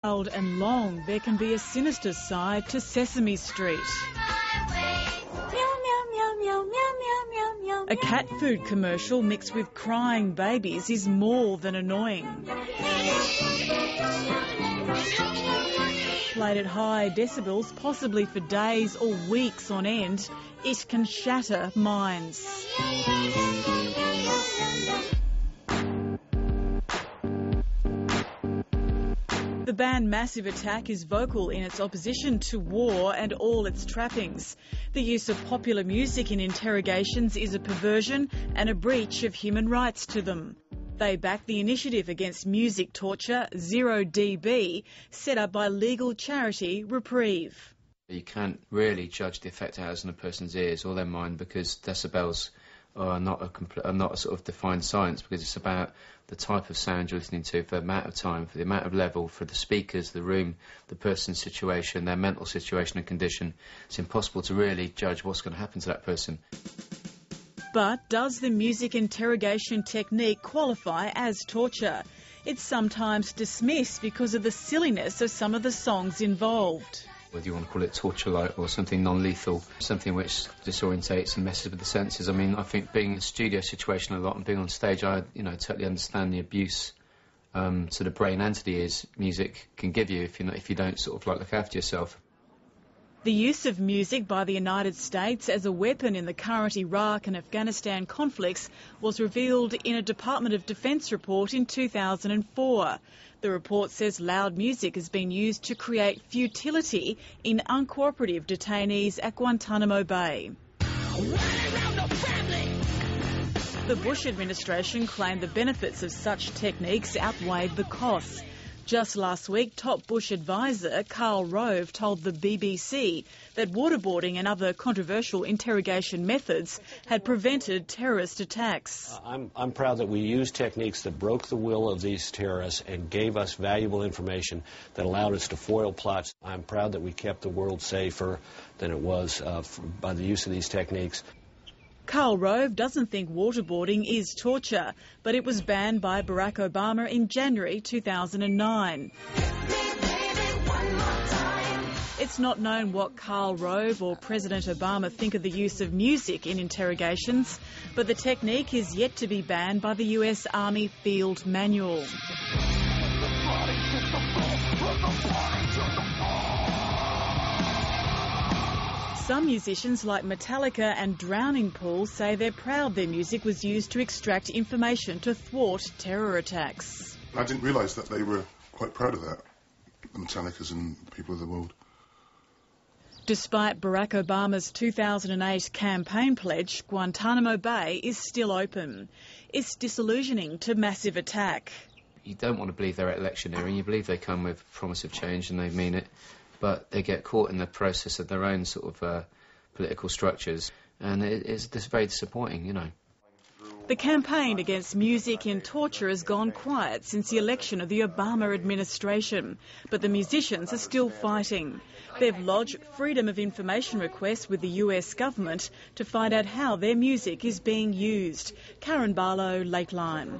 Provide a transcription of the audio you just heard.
Old and long, there can be a sinister side to Sesame Street. A cat food commercial mixed with crying babies is more than annoying. Played at high decibels, possibly for days or weeks on end, it can shatter minds. The band Massive Attack is vocal in its opposition to war and all its trappings. The use of popular music in interrogations is a perversion and a breach of human rights to them. They back the initiative against music torture, 0dB, set up by legal charity Reprieve. You can't really judge the effect it has on a person's ears or their mind, because decibels are not a sort of defined science, because it's about the type of sound you're listening to, for the amount of time, for the amount of level, for the speakers, the room, the person's situation, their mental situation and condition. It's impossible to really judge what's going to happen to that person. But does the music interrogation technique qualify as torture? It's sometimes dismissed because of the silliness of some of the songs involved. Whether you want to call it torture-like or something non-lethal, something which disorientates and messes with the senses. I mean, I think being in a studio situation a lot and being on stage, I totally understand the abuse to the brain and to the ears music can give you if you don't sort of look after yourself. The use of music by the United States as a weapon in the current Iraq and Afghanistan conflicts was revealed in a Department of Defence report in 2004. The report says loud music has been used to create futility in uncooperative detainees at Guantanamo Bay. The Bush administration claimed the benefits of such techniques outweighed the costs. Just last week, top Bush advisor Karl Rove told the BBC that waterboarding and other controversial interrogation methods had prevented terrorist attacks. I'm proud that we used techniques that broke the will of these terrorists and gave us valuable information that allowed us to foil plots. I'm proud that we kept the world safer than it was by the use of these techniques. Karl Rove doesn't think waterboarding is torture, but it was banned by Barack Obama in January 2009. It's not known what Karl Rove or President Obama think of the use of music in interrogations, but the technique is yet to be banned by the US Army Field Manual. Some musicians like Metallica and Drowning Pool say they're proud their music was used to extract information to thwart terror attacks. I didn't realise that they were quite proud of that, the Metallicas and people of the world. Despite Barack Obama's 2008 campaign pledge, Guantanamo Bay is still open. It's disillusioning to Massive Attack. You don't want to believe they're electioneering. You believe they come with promise of change and they mean it. But they get caught in the process of their own sort of political structures, and it's very disappointing, The campaign against music in torture has gone quiet since the election of the Obama administration, but the musicians are still fighting. They've lodged freedom of information requests with the US government to find out how their music is being used. Karen Barlow, Lateline.